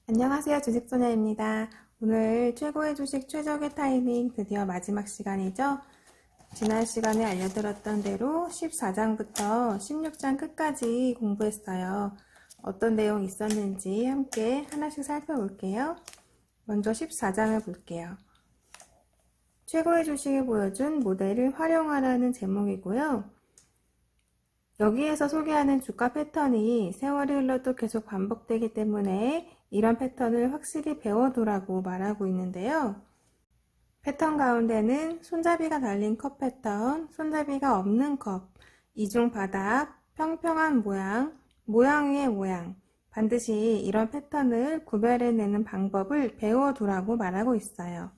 안녕하세요. 주식소녀입니다. 오늘 최고의 주식 최적의 타이밍 드디어 마지막 시간이죠. 지난 시간에 알려드렸던 대로 14장부터 16장 끝까지 공부했어요. 어떤 내용 있었는지 함께 하나씩 살펴볼게요. 먼저 14장을 볼게요. 최고의 주식이 보여준 모델을 활용하라는 제목이고요. 여기에서 소개하는 주가 패턴이 세월이 흘러도 계속 반복되기 때문에 이런 패턴을 확실히 배워두라고 말하고 있는데요. 패턴 가운데는 손잡이가 달린 컵 패턴, 손잡이가 없는 컵, 이중 바닥, 평평한 모양, 모양 위의 모양, 반드시 이런 패턴을 구별해내는 방법을 배워두라고 말하고 있어요.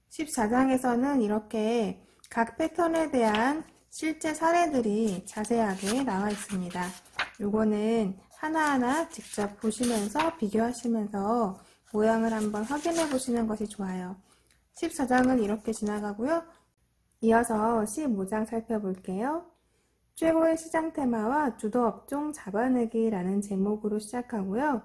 14장에서는 이렇게 각 패턴에 대한 실제 사례들이 자세하게 나와 있습니다. 요거는 하나하나 직접 보시면서 비교하시면서 모양을 한번 확인해 보시는 것이 좋아요. 14장은 이렇게 지나가고요. 이어서 15장 살펴볼게요. 최고의 시장 테마와 주도 업종 잡아내기라는 제목으로 시작하고요.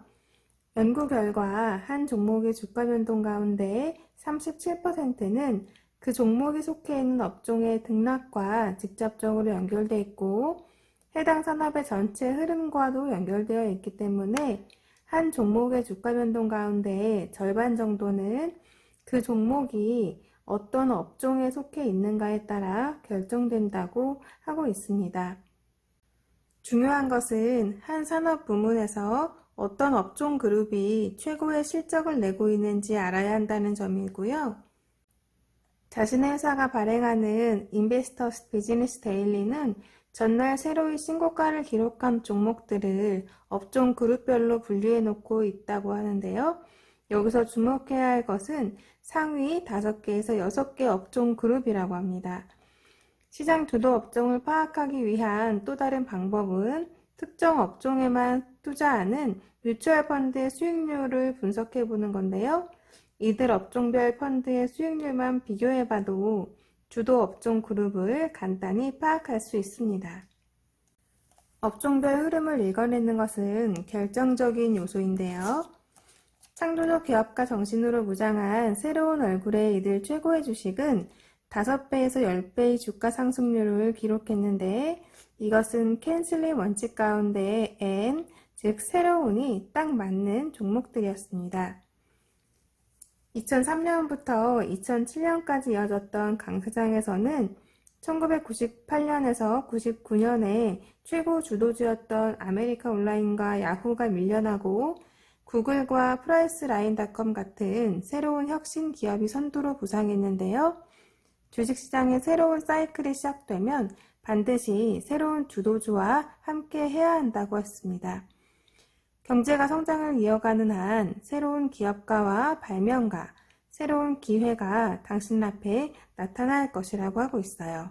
연구 결과 한 종목의 주가 변동 가운데 37%는 그 종목이 속해 있는 업종의 등락과 직접적으로 연결되어 있고 해당 산업의 전체 흐름과도 연결되어 있기 때문에 한 종목의 주가 변동 가운데 절반 정도는 그 종목이 어떤 업종에 속해 있는가에 따라 결정된다고 하고 있습니다. 중요한 것은 한 산업 부문에서 어떤 업종 그룹이 최고의 실적을 내고 있는지 알아야 한다는 점이고요. 자신의 회사가 발행하는 인베스터스 비즈니스 데일리는 전날 새로이 신고가를 기록한 종목들을 업종 그룹별로 분류해 놓고 있다고 하는데요. 여기서 주목해야 할 것은 상위 5개에서 6개 업종 그룹이라고 합니다. 시장 주도 업종을 파악하기 위한 또 다른 방법은 특정 업종에만 투자하는 뮤추얼 펀드의 수익률을 분석해 보는 건데요. 이들 업종별 펀드의 수익률만 비교해봐도 주도 업종 그룹을 간단히 파악할 수 있습니다. 업종별 흐름을 읽어내는 것은 결정적인 요소인데요. 창조적 기업가 정신으로 무장한 새로운 얼굴의 이들 최고의 주식은 5배에서 10배의 주가 상승률을 기록했는데 이것은 캔슬리 원칙 가운데 N, 즉 새로운이 딱 맞는 종목들이었습니다. 2003년부터 2007년까지 이어졌던 강세장에서는 1998년에서 99년에 최고 주도주였던 아메리카 온라인과 야후가 밀려나고 구글과 프라이스라인닷컴 같은 새로운 혁신 기업이 선두로 부상했는데요. 주식시장의 새로운 사이클이 시작되면 반드시 새로운 주도주와 함께 해야 한다고 했습니다. 경제가 성장을 이어가는 한 새로운 기업가와 발명가, 새로운 기회가 당신 앞에 나타날 것이라고 하고 있어요.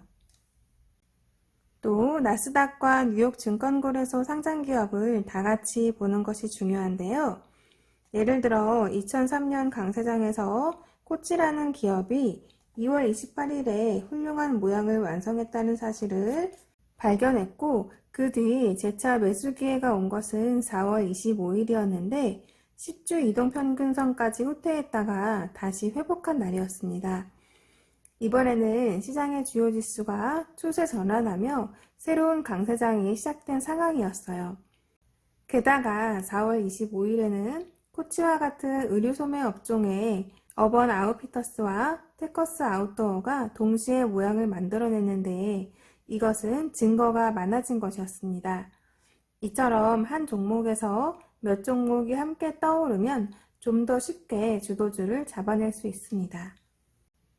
또 나스닥과 뉴욕 증권거래소 상장기업을 다 같이 보는 것이 중요한데요. 예를 들어 2003년 강세장에서 코치라는 기업이 2월 28일에 훌륭한 모양을 완성했다는 사실을 발견했고 그 뒤 재차 매수 기회가 온 것은 4월 25일이었는데 10주 이동평균선까지 후퇴했다가 다시 회복한 날이었습니다. 이번에는 시장의 주요 지수가 추세 전환하며 새로운 강세장이 시작된 상황이었어요. 게다가 4월 25일에는 코치와 같은 의류 소매 업종의 어번 아웃피터스와 테커스 아웃도어가 동시에 모양을 만들어냈는데 이것은 증거가 많아진 것이었습니다. 이처럼 한 종목에서 몇 종목이 함께 떠오르면 좀 더 쉽게 주도주를 잡아낼 수 있습니다.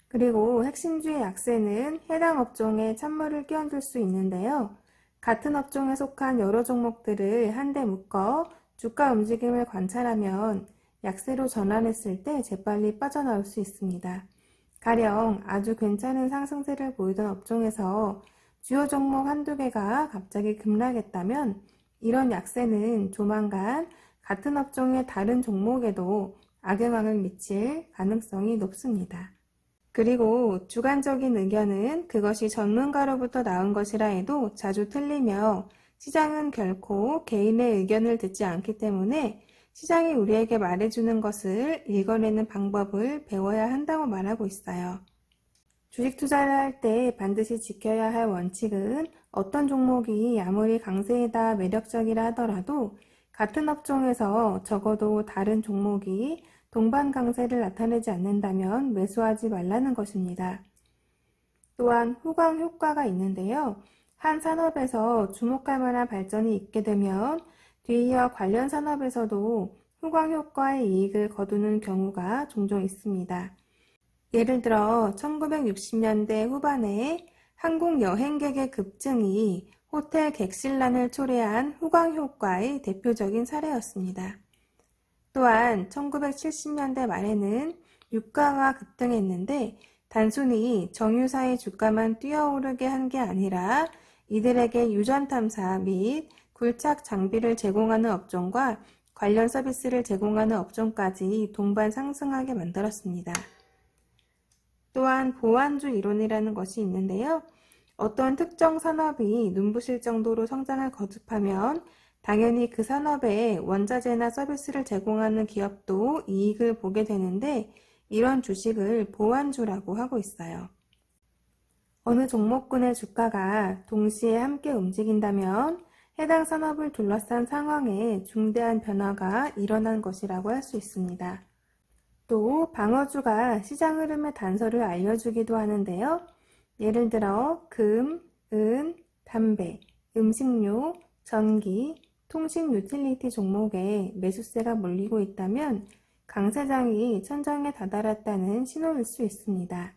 그리고 핵심주의 약세는 해당 업종에 찬물을 끼얹을 수 있는데요. 같은 업종에 속한 여러 종목들을 한데 묶어 주가 움직임을 관찰하면 약세로 전환했을 때 재빨리 빠져나올 수 있습니다. 가령 아주 괜찮은 상승세를 보이던 업종에서 주요 종목 한두 개가 갑자기 급락했다면 이런 약세는 조만간 같은 업종의 다른 종목에도 악영향을 미칠 가능성이 높습니다. 그리고 주관적인 의견은 그것이 전문가로부터 나온 것이라 해도 자주 틀리며 시장은 결코 개인의 의견을 듣지 않기 때문에 시장이 우리에게 말해주는 것을 읽어내는 방법을 배워야 한다고 말하고 있어요. 주식 투자를 할 때 반드시 지켜야 할 원칙은 어떤 종목이 아무리 강세이다 매력적이라 하더라도 같은 업종에서 적어도 다른 종목이 동반 강세를 나타내지 않는다면 매수하지 말라는 것입니다. 또한 후광 효과가 있는데요. 한 산업에서 주목할 만한 발전이 있게 되면 뒤이어 관련 산업에서도 후광 효과의 이익을 거두는 경우가 종종 있습니다. 예를 들어 1960년대 후반에 한국 여행객의 급증이 호텔 객실난을 초래한 후광 효과의 대표적인 사례였습니다. 또한 1970년대 말에는 유가가 급등했는데 단순히 정유사의 주가만 뛰어오르게 한 게 아니라 이들에게 유전 탐사 및 굴착 장비를 제공하는 업종과 관련 서비스를 제공하는 업종까지 동반 상승하게 만들었습니다. 또한 보완주 이론이라는 것이 있는데요. 어떤 특정 산업이 눈부실 정도로 성장을 거듭하면 당연히 그 산업에 원자재나 서비스를 제공하는 기업도 이익을 보게 되는데 이런 주식을 보완주라고 하고 있어요. 어느 종목군의 주가가 동시에 함께 움직인다면 해당 산업을 둘러싼 상황에 중대한 변화가 일어난 것이라고 할 수 있습니다. 또 방어주가 시장 흐름의 단서를 알려주기도 하는데요. 예를 들어 금, 은, 담배, 음식료, 전기, 통신 유틸리티 종목에 매수세가 몰리고 있다면 강세장이 천장에 다다랐다는 신호일 수 있습니다.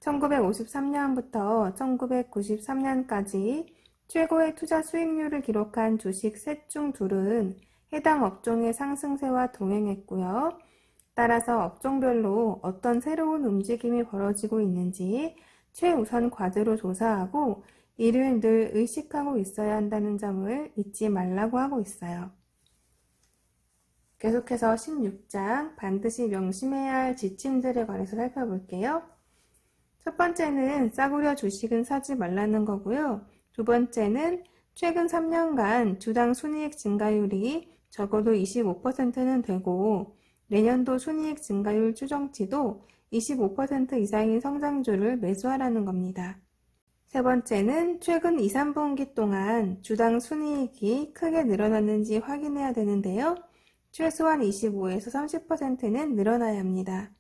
1953년부터 1993년까지 최고의 투자 수익률을 기록한 주식 셋 중 둘은 해당 업종의 상승세와 동행했고요. 따라서 업종별로 어떤 새로운 움직임이 벌어지고 있는지 최우선 과제로 조사하고 이를 늘 의식하고 있어야 한다는 점을 잊지 말라고 하고 있어요. 계속해서 16장 반드시 명심해야 할 지침들에 관해서 살펴볼게요. 첫 번째는 싸구려 주식은 사지 말라는 거고요. 두 번째는 최근 3년간 주당 순이익 증가율이 적어도 25%는 되고 내년도 순이익 증가율 추정치도 25% 이상인 성장주를 매수하라는 겁니다. 세 번째는 최근 2, 3분기 동안 주당 순이익이 크게 늘어났는지 확인해야 되는데요. 최소한 25에서 30%는 늘어나야 합니다.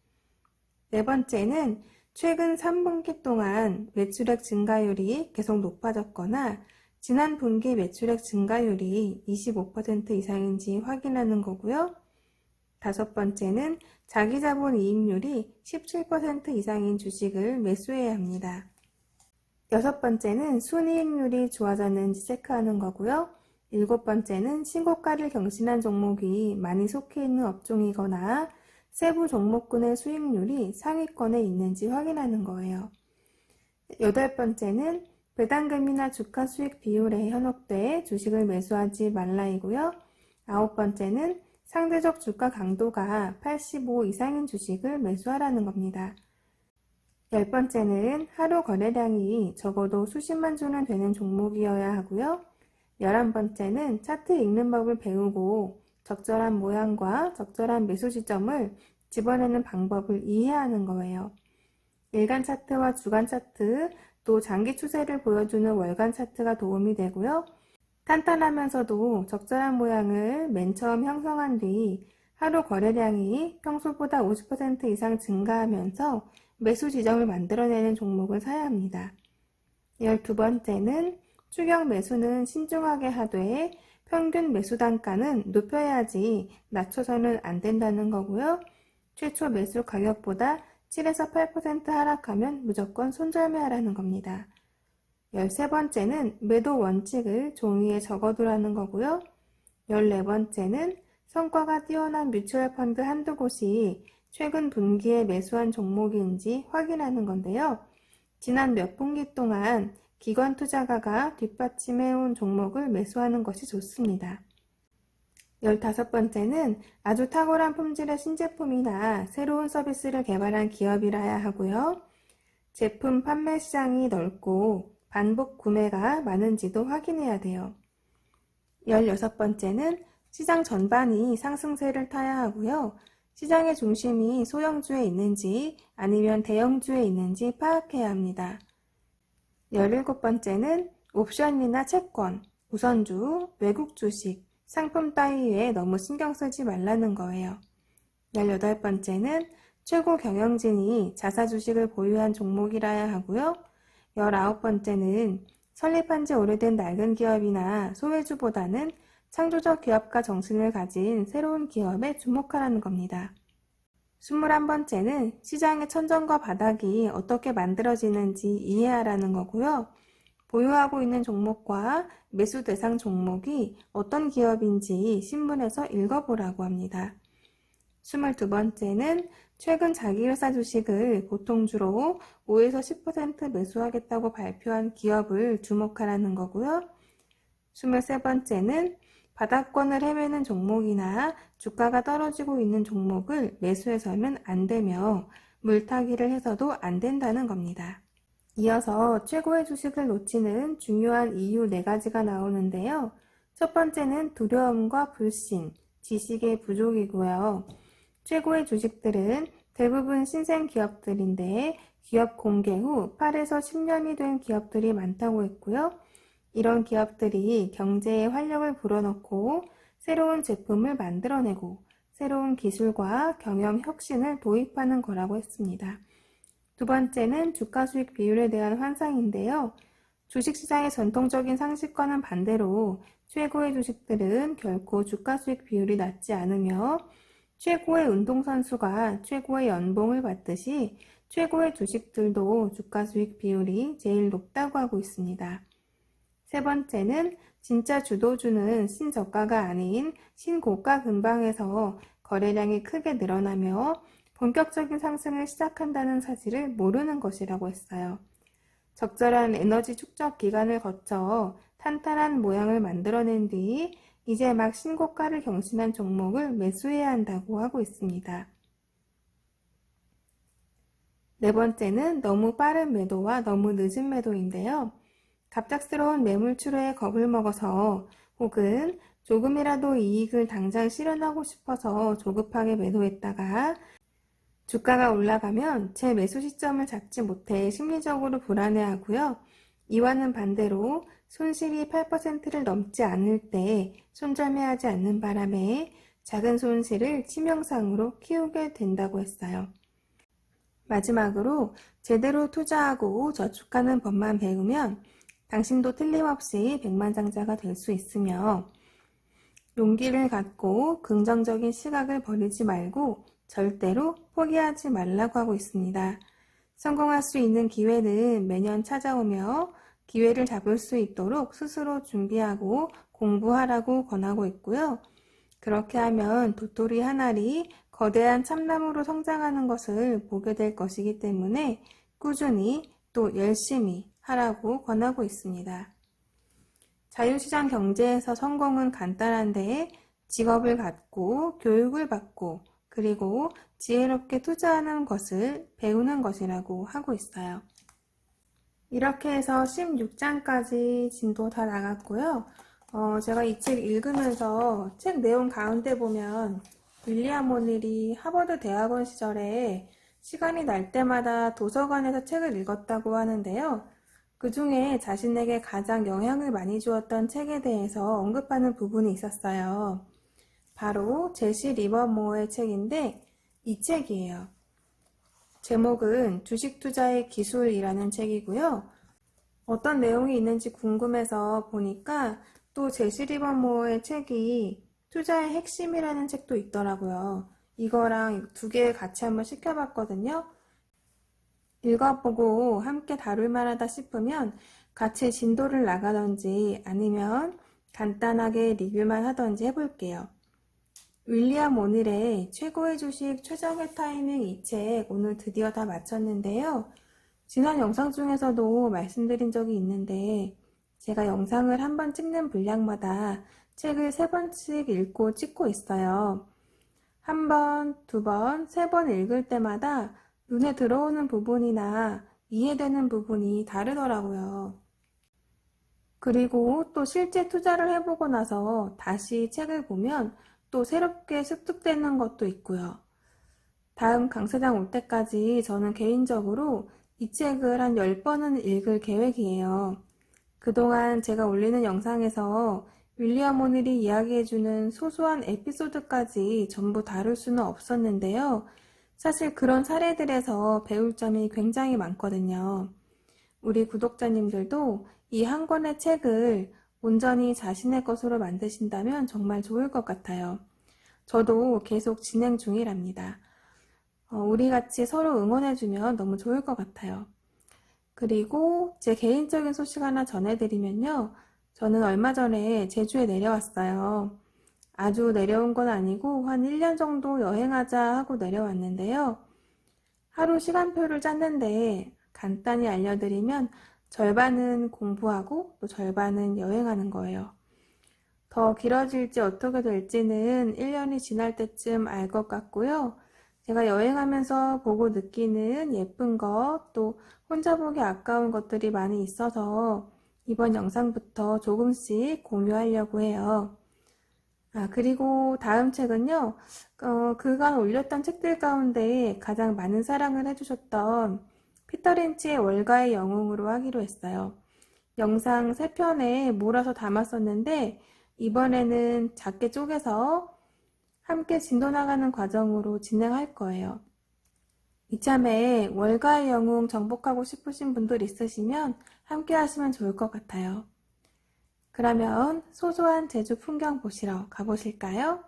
네 번째는 최근 3분기 동안 매출액 증가율이 계속 높아졌거나 지난 분기 매출액 증가율이 25% 이상인지 확인하는 거고요. 다섯 번째는 자기자본 이익률이 17% 이상인 주식을 매수해야 합니다. 여섯 번째는 순이익률이 좋아졌는지 체크하는 거고요. 일곱 번째는 신고가를 경신한 종목이 많이 속해 있는 업종이거나 세부 종목군의 수익률이 상위권에 있는지 확인하는 거예요. 여덟 번째는 배당금이나 주가 수익 비율에 현혹돼 주식을 매수하지 말라이고요. 아홉 번째는 상대적 주가 강도가 85 이상인 주식을 매수하라는 겁니다. 열 번째는 하루 거래량이 적어도 수십만 주는 되는 종목이어야 하고요. 11번째는 차트 읽는 법을 배우고 적절한 모양과 적절한 매수 지점을 집어내는 방법을 이해하는 거예요. 일간 차트와 주간 차트, 또 장기 추세를 보여주는 월간 차트가 도움이 되고요. 탄탄하면서도 적절한 모양을 맨 처음 형성한 뒤 하루 거래량이 평소보다 50% 이상 증가하면서 매수 지점을 만들어내는 종목을 사야 합니다. 12번째는 추격 매수는 신중하게 하되 평균 매수 단가는 높여야지 낮춰서는 안 된다는 거고요. 최초 매수 가격보다 7에서 8% 하락하면 무조건 손절매하라는 겁니다. 13번째는 매도 원칙을 종이에 적어두라는 거고요. 14번째는 성과가 뛰어난 뮤추얼 펀드 한두 곳이 최근 분기에 매수한 종목인지 확인하는 건데요. 지난 몇 분기 동안 기관 투자가가 뒷받침해온 종목을 매수하는 것이 좋습니다. 15번째는 아주 탁월한 품질의 신제품이나 새로운 서비스를 개발한 기업이라야 하고요. 제품 판매 시장이 넓고 반복 구매가 많은지도 확인해야 돼요. 16번째는 시장 전반이 상승세를 타야 하고요. 시장의 중심이 소형주에 있는지 아니면 대형주에 있는지 파악해야 합니다. 17번째는 옵션이나 채권, 우선주, 외국 주식, 상품 따위에 너무 신경 쓰지 말라는 거예요. 18번째는 최고 경영진이 자사 주식을 보유한 종목이라야 하고요. 19번째는 설립한 지 오래된 낡은 기업이나 소외주보다는 창조적 기업가 정신을 가진 새로운 기업에 주목하라는 겁니다. 21번째는 시장의 천정과 바닥이 어떻게 만들어지는지 이해하라는 거고요. 보유하고 있는 종목과 매수 대상 종목이 어떤 기업인지 신문에서 읽어보라고 합니다. 22번째는 최근 자기 회사 주식을 보통주로 5에서 10% 매수하겠다고 발표한 기업을 주목하라는 거고요. 23번째는 바닥권을 헤매는 종목이나 주가가 떨어지고 있는 종목을 매수해서는 안 되며 물타기를 해서도 안 된다는 겁니다. 이어서 최고의 주식을 놓치는 중요한 이유 4가지가 나오는데요. 첫 번째는 두려움과 불신, 지식의 부족이고요. 최고의 주식들은 대부분 신생 기업들인데 기업 공개 후 8에서 10년이 된 기업들이 많다고 했고요. 이런 기업들이 경제에 활력을 불어넣고 새로운 제품을 만들어내고 새로운 기술과 경영 혁신을 도입하는 거라고 했습니다. 두 번째는 주가 수익 비율에 대한 환상인데요. 주식시장의 전통적인 상식과는 반대로 최고의 주식들은 결코 주가 수익 비율이 낮지 않으며 최고의 운동선수가 최고의 연봉을 받듯이 최고의 주식들도 주가 수익 비율이 제일 높다고 하고 있습니다. 세 번째는 진짜 주도주는 신저가가 아닌 신고가 근방에서 거래량이 크게 늘어나며 본격적인 상승을 시작한다는 사실을 모르는 것이라고 했어요. 적절한 에너지 축적 기간을 거쳐 탄탄한 모양을 만들어낸 뒤 이제 막 신고가를 경신한 종목을 매수해야 한다고 하고 있습니다. 네 번째는 너무 빠른 매도와 너무 늦은 매도인데요. 갑작스러운 매물 출회에 겁을 먹어서 혹은 조금이라도 이익을 당장 실현하고 싶어서 조급하게 매도했다가 주가가 올라가면 제 매수 시점을 잡지 못해 심리적으로 불안해하고요. 이와는 반대로 손실이 8%를 넘지 않을 때 손절매하지 않는 바람에 작은 손실을 치명상으로 키우게 된다고 했어요. 마지막으로 제대로 투자하고 저축하는 법만 배우면 당신도 틀림없이 백만장자가 될 수 있으며 용기를 갖고 긍정적인 시각을 버리지 말고 절대로 포기하지 말라고 하고 있습니다. 성공할 수 있는 기회는 매년 찾아오며 기회를 잡을 수 있도록 스스로 준비하고 공부하라고 권하고 있고요. 그렇게 하면 도토리 한 알이 거대한 참나무로 성장하는 것을 보게 될 것이기 때문에 꾸준히 또 열심히 하라고 권하고 있습니다. 자유시장 경제에서 성공은 간단한데 직업을 갖고 교육을 받고 그리고 지혜롭게 투자하는 것을 배우는 것이라고 하고 있어요. 이렇게 해서 16장까지 진도 다 나갔고요. 제가 이 책 읽으면서 책 내용 가운데 보면 윌리엄 오닐이 하버드 대학원 시절에 시간이 날 때마다 도서관에서 책을 읽었다고 하는데요. 그 중에 자신에게 가장 영향을 많이 주었던 책에 대해서 언급하는 부분이 있었어요. 바로 제시 리버모어의 책인데 이 책이에요. 제목은 주식 투자의 기술이라는 책이고요. 어떤 내용이 있는지 궁금해서 보니까 또 제시 리버모어의 책이 투자의 핵심이라는 책도 있더라고요. 이거랑 두 개 같이 한번 시켜봤거든요. 읽어보고 함께 다룰 만하다 싶으면 같이 진도를 나가던지 아니면 간단하게 리뷰만 하던지 해볼게요. 윌리엄 오닐의 최고의 주식 최적의 타이밍 이 책 오늘 드디어 다 마쳤는데요. 지난 영상 중에서도 말씀드린 적이 있는데 제가 영상을 한 번 찍는 분량마다 책을 3번씩 읽고 찍고 있어요. 한 번, 2번, 3번 읽을 때마다 눈에 들어오는 부분이나 이해되는 부분이 다르더라고요. 그리고 또 실제 투자를 해보고 나서 다시 책을 보면 또 새롭게 습득되는 것도 있고요. 다음 강세장 올 때까지 저는 개인적으로 이 책을 한 10번은 읽을 계획이에요. 그동안 제가 올리는 영상에서 윌리엄 오닐이 이야기해주는 소소한 에피소드까지 전부 다룰 수는 없었는데요. 사실 그런 사례들에서 배울 점이 굉장히 많거든요. 우리 구독자님들도 이 한 권의 책을 온전히 자신의 것으로 만드신다면 정말 좋을 것 같아요. 저도 계속 진행 중이랍니다. 우리 같이 서로 응원해주면 너무 좋을 것 같아요. 그리고 제 개인적인 소식 하나 전해드리면요. 저는 얼마 전에 제주에 내려왔어요. 아주 내려온 건 아니고 한 1년 정도 여행하자 하고 내려왔는데요. 하루 시간표를 짰는데 간단히 알려드리면 절반은 공부하고 또 절반은 여행하는 거예요. 더 길어질지 어떻게 될지는 1년이 지날 때쯤 알 것 같고요. 제가 여행하면서 보고 느끼는 예쁜 것, 또 혼자 보기 아까운 것들이 많이 있어서 이번 영상부터 조금씩 공유하려고 해요. 그리고 다음 책은요, 그간 올렸던 책들 가운데 가장 많은 사랑을 해주셨던 피터 린치의 월가의 영웅으로 하기로 했어요. 영상 3편에 몰아서 담았었는데, 이번에는 작게 쪼개서 함께 진도 나가는 과정으로 진행할 거예요. 이참에 월가의 영웅 정복하고 싶으신 분들 있으시면 함께 하시면 좋을 것 같아요. 그러면 소소한 제주 풍경 보시러 가보실까요?